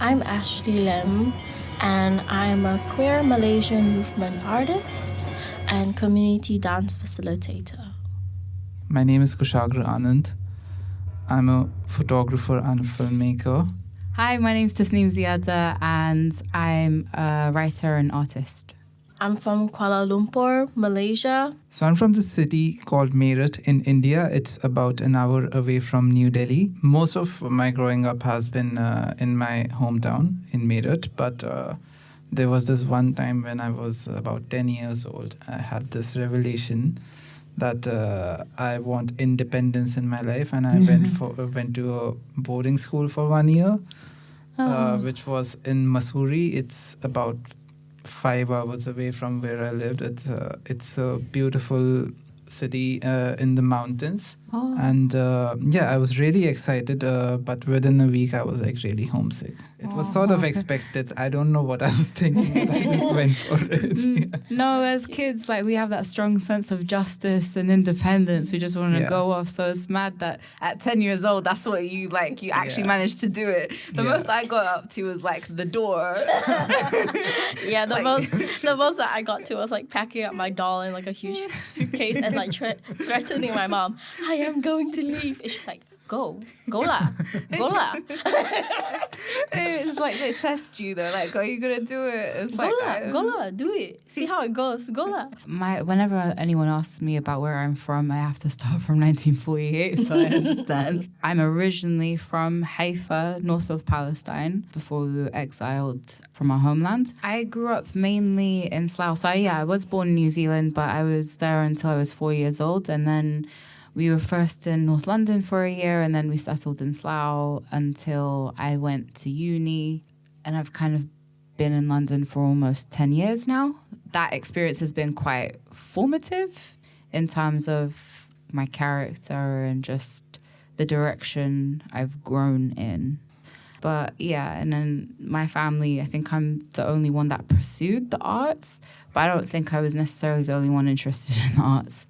I'm Ashley Lim, and I'm a queer Malaysian movement artist and community dance facilitator. My name is Kushagra Anand. I'm a photographer and a filmmaker. Hi, my name is Tasneim Zyada, and I'm a writer and artist. I'm from Kuala Lumpur, Malaysia. So I'm from the city called Meerut in India. It's about an hour away from New Delhi. Most of my growing up has been in my hometown in Meerut, but there was this one time when I was about 10 years old. I had this revelation that I want independence in my life, and I went to a boarding school for 1 year, which was in Mussoorie. It's about 5 hours away from where I lived. It's a beautiful city in the mountains. And I was really excited, but within a week I was like really homesick. It was sort of expected. I don't know what I was thinking, but I just went for it. No, as kids, like, we have that strong sense of justice and independence. We just want to go off. So it's mad that at 10 years old, that's what you actually managed to do it. The most I got up to was like the door. The most that I got to was like packing up my doll in like a huge suitcase and like threatening my mom, I am going to leave. It's just like, go lah. It's like they test you though, like, are you gonna do it? It's go lah, do it. See how it goes. Go lah. Whenever anyone asks me about where I'm from, I have to start from 1948, so I understand. I'm originally from Haifa, north of Palestine, before we were exiled from our homeland. I grew up mainly in Slough. So I was born in New Zealand, but I was there until I was 4 years old, and then we were first in North London for a year, and then we settled in Slough until I went to uni. And I've kind of been in London for almost 10 years now. That experience has been quite formative in terms of my character and just the direction I've grown in. But yeah, and then my family, I think I'm the only one that pursued the arts, but I don't think I was necessarily the only one interested in the arts.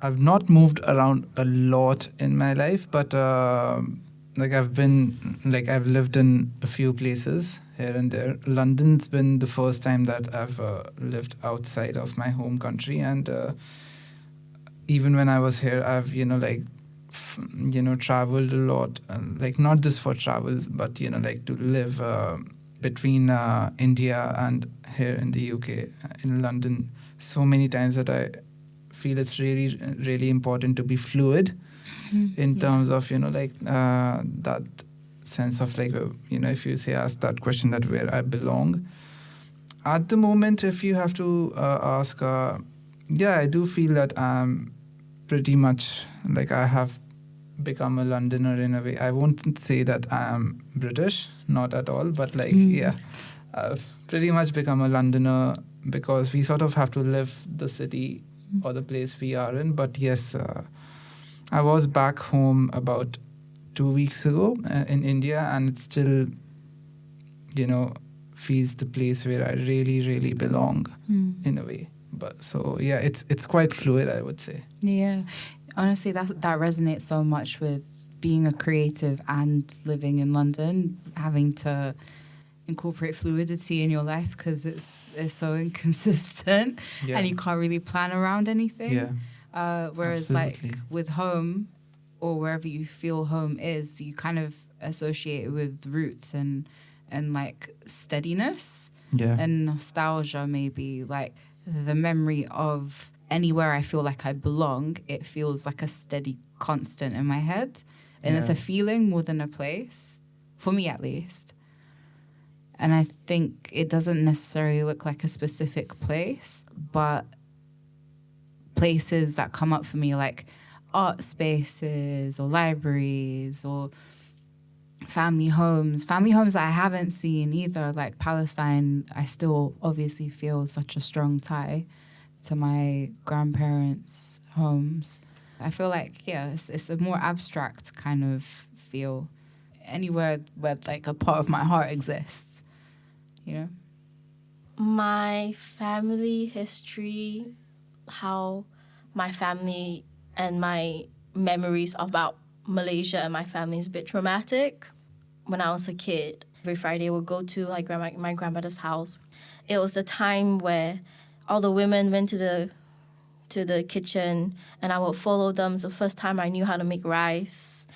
I've not moved around a lot in my life, but I've lived in a few places here and there. London's been the first time that I've lived outside of my home country, and even when I was here, I've traveled a lot, not just for travel, but to live between India and here in the UK, in London, so many times that I feel it's really, really important to be fluid in terms of, that sense of if you ask that question that where I belong. At the moment, if you have to ask, I do feel that I'm pretty much I have become a Londoner in a way. I won't say that I'm British, not at all, but I've pretty much become a Londoner because we sort of have to live the city or the place we are in. But yes, I was back home about 2 weeks ago in India, and it still, feels the place where I really, really belong in a way. But so, yeah, it's quite fluid, I would say. Yeah. Honestly, that resonates so much with being a creative and living in London, having to incorporate fluidity in your life because it's so inconsistent and you can't really plan around anything. Whereas absolutely. With home or wherever you feel home is, you kind of associate it with roots and steadiness and nostalgia, maybe the memory of anywhere I feel like I belong. It feels like a steady constant in my head, and it's a feeling more than a place, for me at least. And I think it doesn't necessarily look like a specific place, but places that come up for me, like art spaces or libraries or family homes that I haven't seen either. Like Palestine, I still obviously feel such a strong tie to my grandparents' homes. I feel like, it's a more abstract kind of feel. Anywhere where a part of my heart exists. My family history, how my family and my memories about Malaysia and my family is a bit traumatic. when I was a kid, every Friday, would go to like my grandmother's house. It was the time where all the women went to the kitchen, and I would follow them. It's the first time I knew how to make rice.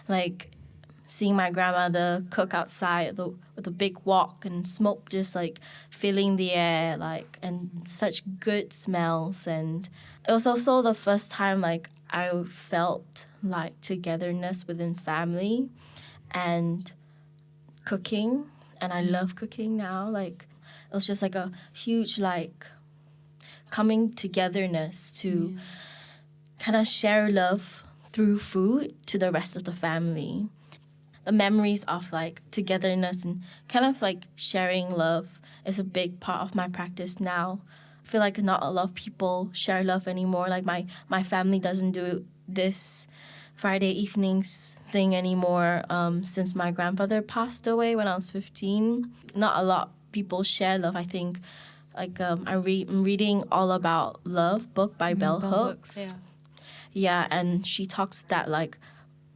Like seeing my grandmother cook outside with a big wok and smoke just like filling the air, like, and such good smells. And it was also the first time like I felt like togetherness within family and cooking. And I love cooking now. Like it was just like a huge like coming togetherness to kind of share love through food to the rest of the family. The memories of like togetherness and kind of like sharing love is a big part of my practice now. I feel like not a lot of people share love anymore. Like my family doesn't do this Friday evenings thing anymore since my grandfather passed away when I was 15. Not a lot of people share love. I think like I'm reading All About Love book by Bell Hooks. Yeah, and she talks that like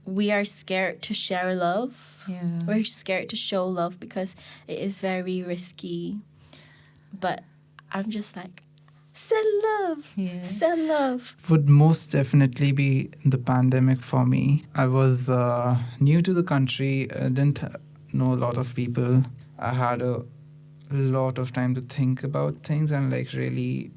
we are scared to share love. Yeah. We're scared to show love because it is very risky. But I'm just like, send love. Yeah. Send love. Would most definitely be the pandemic for me. I was new to the country, didn't know a lot of people. I had a lot of time to think about things and like really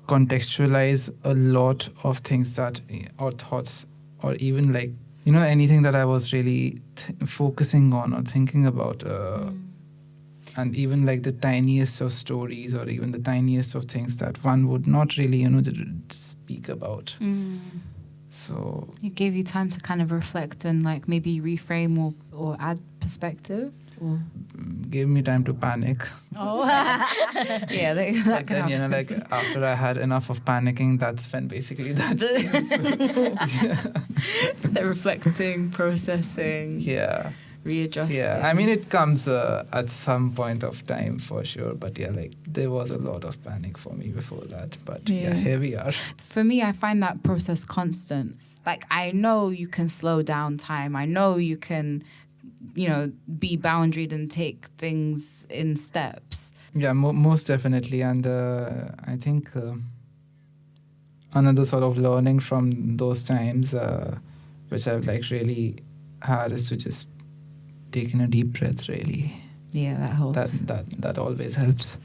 contextualize a lot of things that, or thoughts, or even like, you know, anything that I was really focusing on or thinking about. And even like the tiniest of stories or even the tiniest of things that one would not really, you know, speak about. So it gave you time to kind of reflect and like maybe reframe or add perspective. Or gave me time to panic. Oh, yeah, that But can then, you know, happen. like after I had enough of panicking, that's when basically that. The reflecting, processing, readjusting. Yeah, I mean, it comes at some point of time for sure. But yeah, like there was a lot of panic for me before that. But yeah, here we are. For me, I find that process constant. Like, I know you can slow down time. I know you can, you know, be boundaried and take things in steps. Yeah, most definitely. And I think another sort of learning from those times, which I've like really had, is to just take in a deep breath, really. Yeah, that helps. That always helps.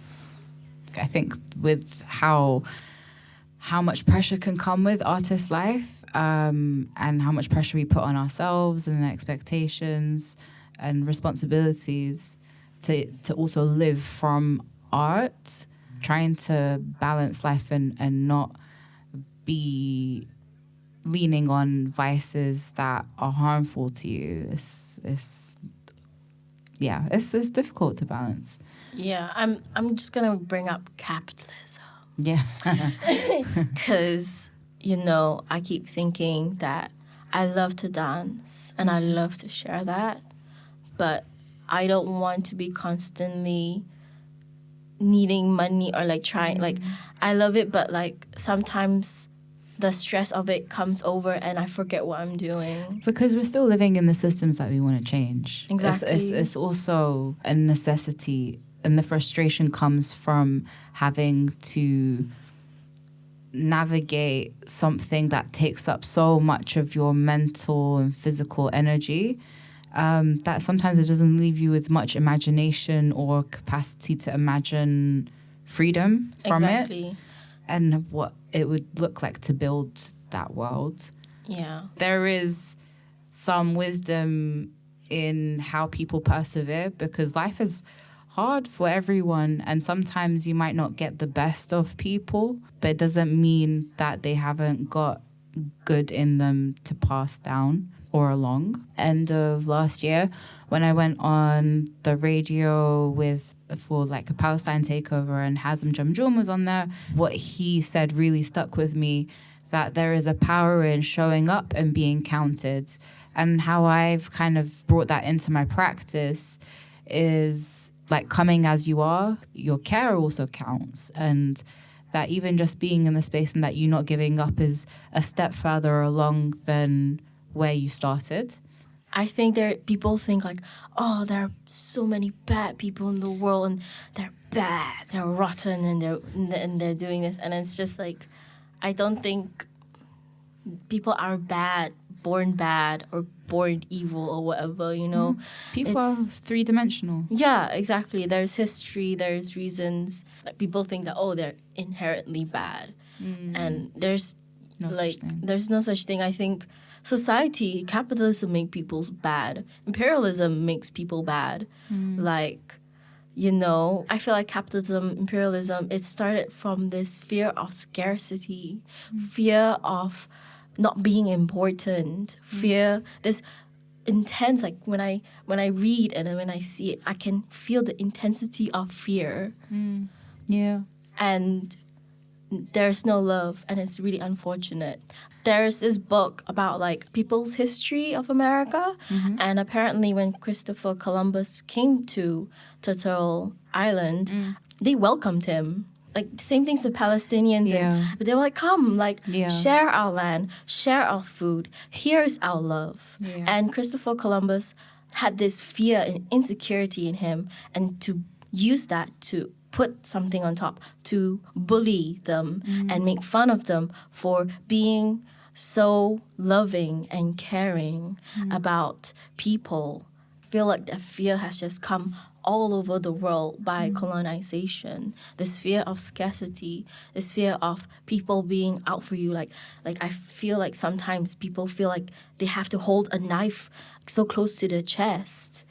I think with how much pressure can come with artist life, and how much pressure we put on ourselves and the expectations and responsibilities to also live from art, trying to balance life and not be leaning on vices that are harmful to you. It's difficult to balance. Yeah, I'm just gonna bring up capitalism. Yeah. Because, you know, I keep thinking that I love to dance and I love to share that, but I don't want to be constantly needing money or like trying, like, I love it, but like sometimes the stress of it comes over and I forget what I'm doing. Because we're still living in the systems that we want to change. Exactly. It's also a necessity, and the frustration comes from having to navigate something that takes up so much of your mental and physical energy, that sometimes it doesn't leave you with much imagination or capacity to imagine freedom from it and what it would look like to build that world. Yeah. There is some wisdom in how people persevere, because life is hard for everyone, and sometimes you might not get the best of people, but it doesn't mean that they haven't got good in them to pass down or along. End of last year, when I went on the radio for like a Palestine takeover and Hazem Jamjoom was on there, what he said really stuck with me, that there is a power in showing up and being counted. And how I've kind of brought that into my practice is like coming as you are, your care also counts. And that even just being in the space and that you not giving up is a step further along than where you started. I think people think like, oh, there are so many bad people in the world and they're bad, they're rotten, and they're doing this, and it's just like, I don't think people are born bad or born evil or whatever, you know. People are three-dimensional. Yeah, exactly. There's history, there's reasons. Like, people think that, oh, they're inherently bad, and there's there's no such thing. I think society, capitalism make people bad. Imperialism makes people bad. Like, you know, I feel like capitalism, imperialism, it started from this fear of scarcity, fear of not being important, fear, this intense, like when I read and then when I see it, I can feel the intensity of fear. Yeah. And there's no love, and it's really unfortunate. There's this book about like people's history of America, and apparently when Christopher Columbus came to Turtle Island, they welcomed him. Like, same things with Palestinians, but they were like, come, like, share our land, share our food, here's our love. And Christopher Columbus had this fear and insecurity in him, and to use that to put something on top, to bully them and make fun of them for being so loving and caring about people. I feel like that fear has just come all over the world by colonization. This fear of scarcity, this fear of people being out for you. Like I feel like sometimes people feel like they have to hold a knife so close to their chest,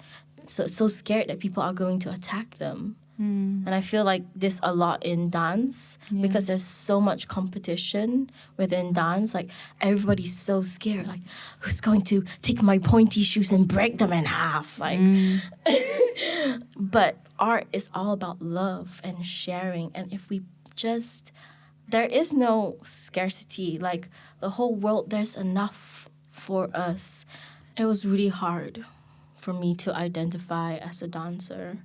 so scared that people are going to attack them. And I feel like this a lot in dance because there's so much competition within dance. Like, everybody's so scared. Like, who's going to take my pointy shoes and break them in half? Like, but art is all about love and sharing. And if we just, there is no scarcity. Like, the whole world, there's enough for us. It was really hard for me to identify as a dancer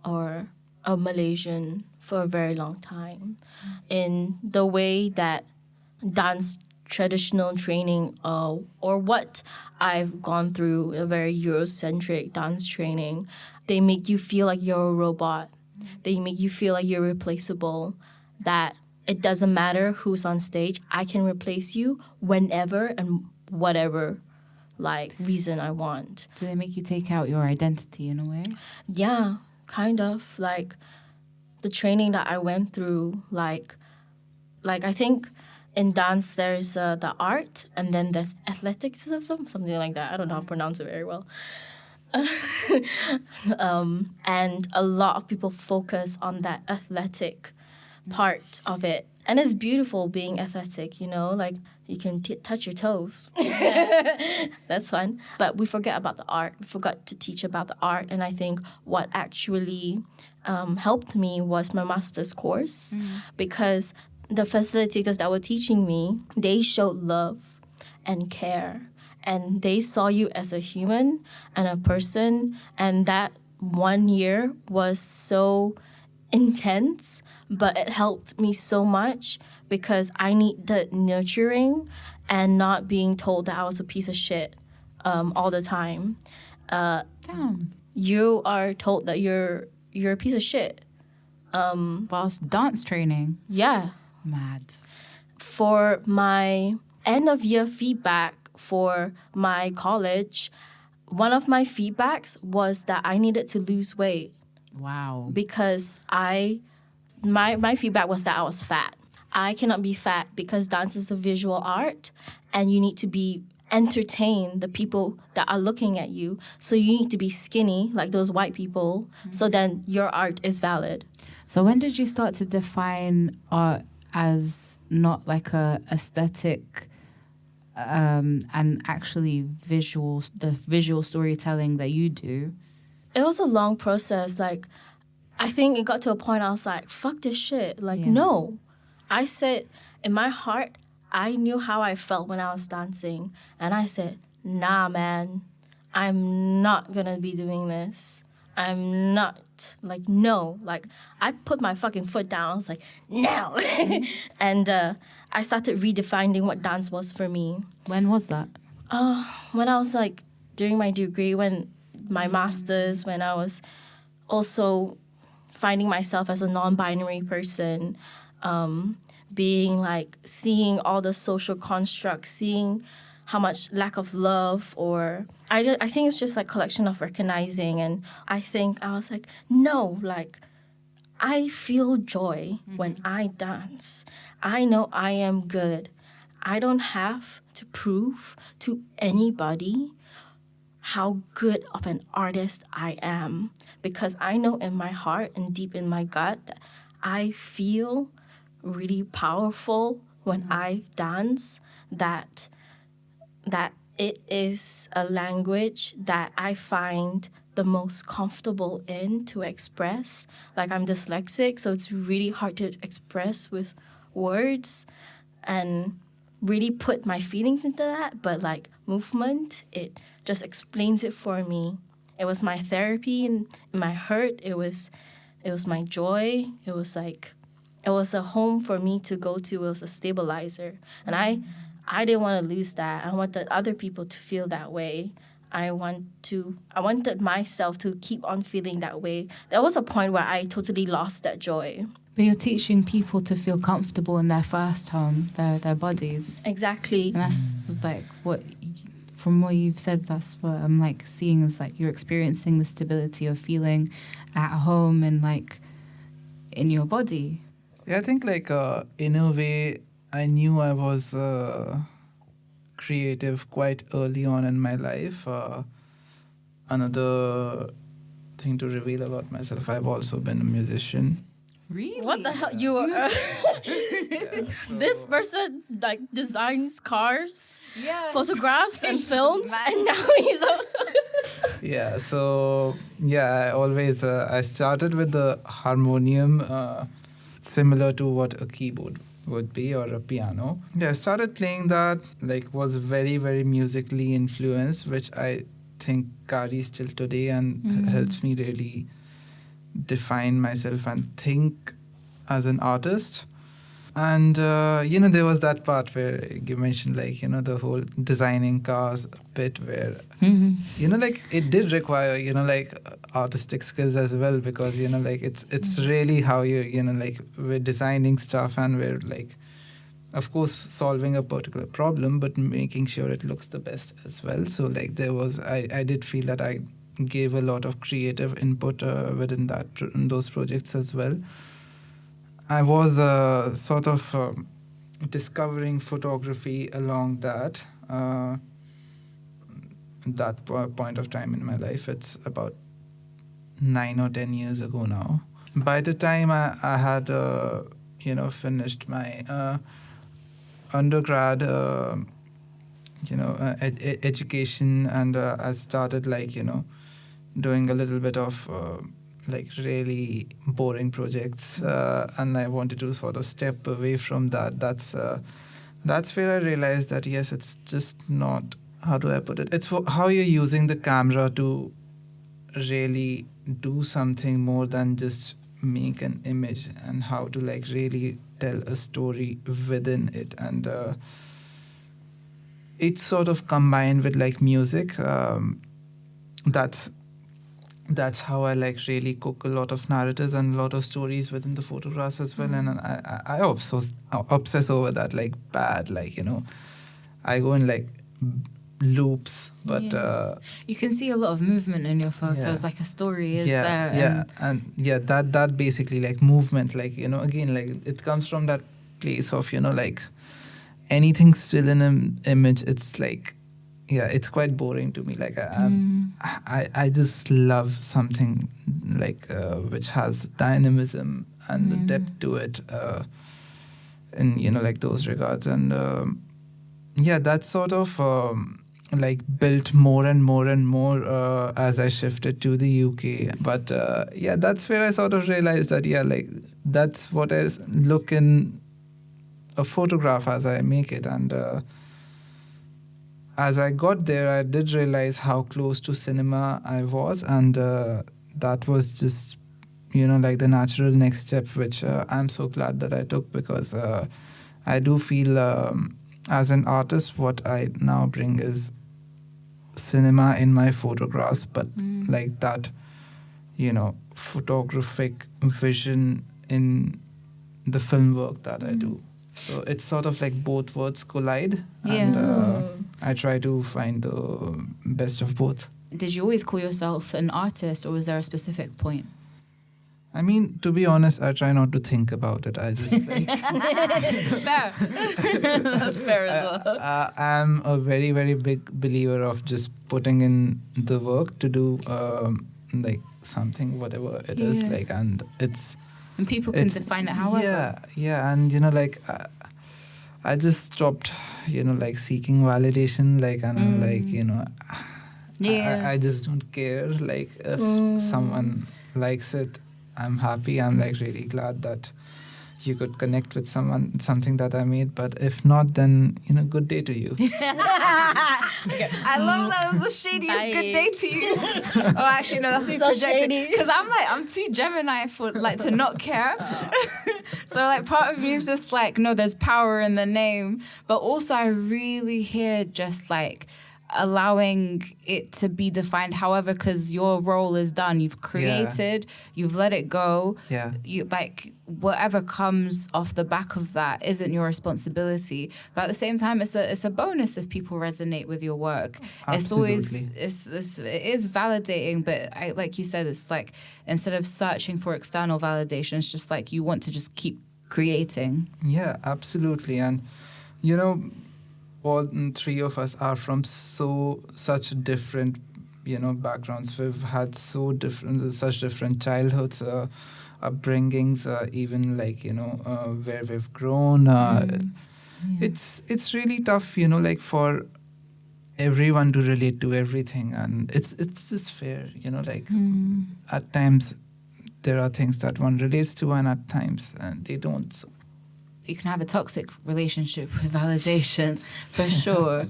or a Malaysian for a very long time, in the way that dance traditional training or what I've gone through, a very Eurocentric dance training, they make you feel like you're a robot. They make you feel like you're replaceable, that it doesn't matter who's on stage. I can replace you whenever and whatever like reason I want. Do they make you take out your identity in a way? Yeah. Kind of, like, the training that I went through, like I think in dance there's the art and then there's athleticism, something like that. I don't know how to pronounce it very well. And a lot of people focus on that athletic part of it. And it's beautiful being athletic, you know, like you can touch your toes. That's fun. But we forget about the art. We forgot to teach about the art. And I think what actually helped me was my master's course, because the facilitators that were teaching me, they showed love and care. And they saw you as a human and a person. And that 1 year was so intense, but it helped me so much because I need the nurturing and not being told that I was a piece of shit all the time. Damn. You are told that you're a piece of shit. Whilst dance training? Yeah. Mad. For my end of year feedback for my college, one of my feedbacks was that I needed to lose weight. Wow. Because my feedback was that I was fat. I cannot be fat because dance is a visual art and you need to be entertain the people that are looking at you. So you need to be skinny like those white people, so then your art is valid. So when did you start to define art as not like a aesthetic and actually the visual storytelling that you do? It was a long process. Like, I think it got to a point I was like, fuck this shit. Like, no. I said, in my heart, I knew how I felt when I was dancing. And I said, nah, man, I'm not gonna be doing this. I'm not. Like, no. Like, I put my fucking foot down. I was like, no. And I started redefining what dance was for me. When was that? When I was like during my degree, when my master's, when I was also finding myself as a non-binary person, being like seeing all the social constructs, seeing how much lack of love, or I think it's just like collection of recognizing. And I think I was like, no, like I feel joy when I dance. I know I am good. I don't have to prove to anybody how good of an artist I am, because I know in my heart and deep in my gut that I feel really powerful when I dance, that it is a language that I find the most comfortable in to express. Like, I'm dyslexic, so it's really hard to express with words and really put my feelings into that. But like movement, it just explains it for me. It was my therapy and my hurt. It was my joy. It was a home for me to go to. It was a stabilizer. And I didn't want to lose that. I wanted other people to feel that way. I wanted myself to keep on feeling that way. There was a point where I totally lost that joy. But you're teaching people to feel comfortable in their first home, their bodies. Exactly. And that's like from what you've said, that's what I'm like seeing is like you're experiencing the stability of feeling at home and like in your body. Yeah, I think like in a way, I knew I was creative quite early on in my life. Another thing to reveal about myself, I've also been a musician. Really? What the hell? You are this person like designs cars, photographs, and films, and now he's Yeah, so I always I started with the harmonium, similar to what a keyboard would be, or a piano. Yeah, I started playing that, like was very, very musically influenced, which I think carries till today and helps me really define myself and think as an artist. And there was that part where you mentioned, like, the whole designing cars bit where like it did require like artistic skills as well, because like it's really how like we're designing stuff and we're like, of course, solving a particular problem but making sure it looks the best as well. So like there was I did feel that I gave a lot of creative input within those projects as well. I was sort of discovering photography along that point of time in my life. It's about 9 or 10 years ago now. By the time I had finished my undergrad education, and I started like doing a little bit of like really boring projects, and I wanted to sort of step away from that. That's where I realized that yes, it's just not, how do I put it, it's how you're using the camera to really do something more than just make an image, and how to like really tell a story within it. And it's sort of combined with like music. That's how I like really cook a lot of narratives and a lot of stories within the photographs as well. And I obsess over that like bad, like I go in like loops, but you can see a lot of movement in your photos, like a story is there. That basically like movement, like again, like it comes from that place of like anything still in an image, it's like it's quite boring to me. Like I just love something like which has dynamism and the depth to it, in like those regards. And that sort of like built more and more and more as I shifted to the UK. But that's where I sort of realized that like that's what I look in a photograph as I make it. And as I got there, I did realize how close to cinema I was, and that was just like the natural next step, which I'm so glad that I took, because I do feel as an artist what I now bring is cinema in my photographs, but like that, photographic vision in the film work that I do. So it's sort of like both worlds collide, and I try to find the best of both. Did you always call yourself an artist, or was there a specific point? I mean, to be honest, I try not to think about it. I just like... Fair. That's fair as well. I'm a very, very big believer of just putting in the work to do like something, whatever it is, like, and it's... And people can define it however. Yeah, and like I just stopped, like seeking validation, like, and like, I just don't care, like, if someone likes it, I'm happy. I'm like really glad that you could connect with something that I made, but if not, then good day to you. I love that. It was the shadiest good day to you. Oh, actually, no, that's me projecting. Because I'm too Gemini for like to not care. So like part of me is just like, no, there's power in the name, but also I really hear just like allowing it to be defined however, because your role is done. You've created, you've let it go. You like whatever comes off the back of that isn't your responsibility. But at the same time, it's a bonus if people resonate with your work. Absolutely. It is validating, but like you said, it's like instead of searching for external validation, it's just like you want to just keep creating. Yeah, absolutely. And all three of us are from such different, backgrounds. We've had such different childhoods, upbringings, even like where we've grown. It's really tough, like for everyone to relate to everything, and it's just fair, like at times there are things that one relates to, and at times they don't. So. You can have a toxic relationship with validation, for sure,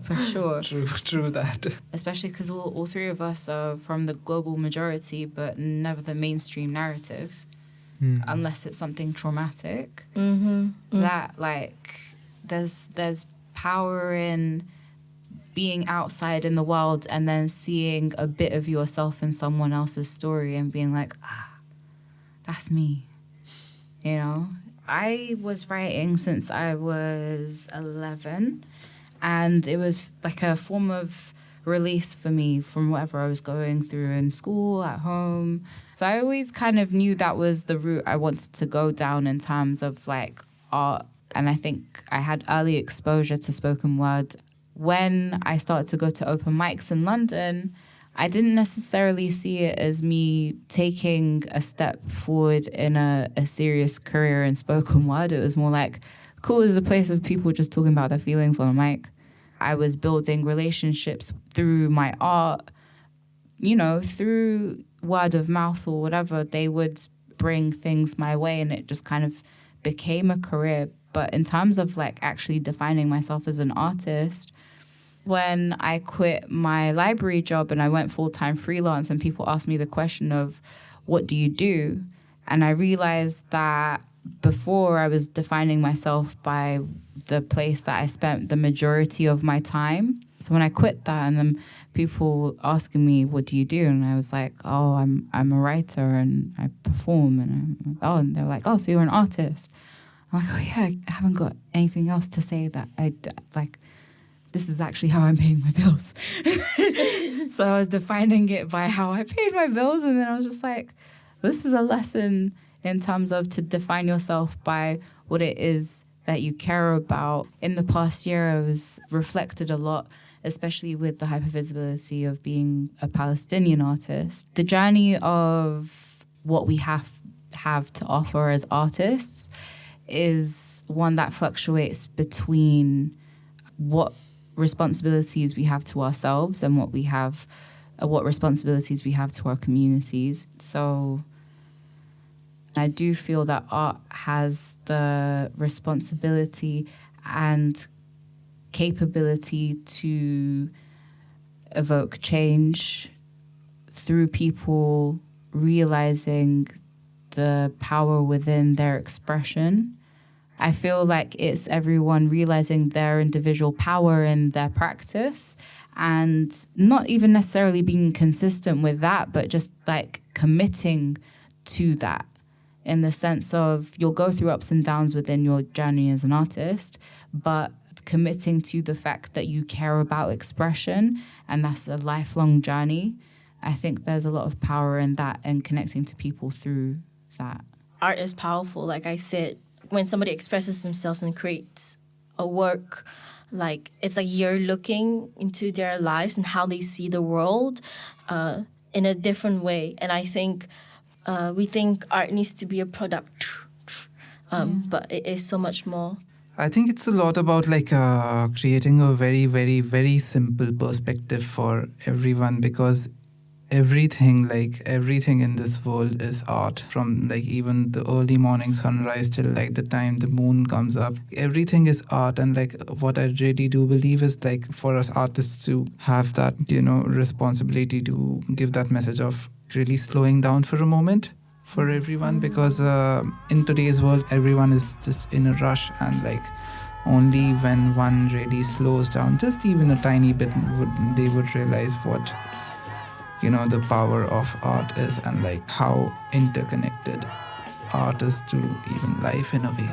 for sure. True that. Especially because all three of us are from the global majority, but never the mainstream narrative, unless it's something traumatic. That like, there's power in being outside in the world and then seeing a bit of yourself in someone else's story and being like, that's me, I was writing since I was 11, and it was like a form of release for me from whatever I was going through in school, at home. So I always kind of knew that was the route I wanted to go down in terms of like art. And I think I had early exposure to spoken word. When I started to go to open mics in London, I didn't necessarily see it as me taking a step forward in a serious career in spoken word. It was more like, cool, there's a place of people just talking about their feelings on a mic. I was building relationships through my art, through word of mouth or whatever. They would bring things my way, and it just kind of became a career. But in terms of like actually defining myself as an artist, when I quit my library job and I went full-time freelance, and people asked me the question of, what do you do? And I realized that before I was defining myself by the place that I spent the majority of my time. So when I quit that, and then people asking me, what do you do? And I was like, oh, I'm a writer and I perform. And they're like, oh, so you're an artist. I'm like, oh yeah, I haven't got anything else to say that I like. This is actually how I'm paying my bills. So I was defining it by how I paid my bills. And then I was just like, this is a lesson in terms of to define yourself by what it is that you care about. In the past year, I was reflected a lot, especially with the hypervisibility of being a Palestinian artist. The journey of what we have to offer as artists is one that fluctuates between what responsibilities we have to ourselves and what responsibilities we have to our communities. So I do feel that art has the responsibility and capability to evoke change through people realizing the power within their expression I feel like it's everyone realizing their individual power in their practice and not even necessarily being consistent with that, but just like committing to that in the sense of you'll go through ups and downs within your journey as an artist, but committing to the fact that you care about expression and that's a lifelong journey. I think there's a lot of power in that and connecting to people through that. Art is powerful. Like I said, when somebody expresses themselves and creates a work, like it's like you're looking into their lives and how they see the world in a different way. And I think we think art needs to be a product, but it is so much more. I think it's a lot about like creating a very, very, very simple perspective for everyone, because everything in this world is art, from like even the early morning sunrise till like the time the moon comes up. Everything is art. And like what I really do believe is like for us artists to have that, responsibility to give that message of really slowing down for a moment for everyone, because in today's world everyone is just in a rush, and like only when one really slows down just even a tiny bit they would realize what the power of art is, and like how interconnected art is to even life in a way.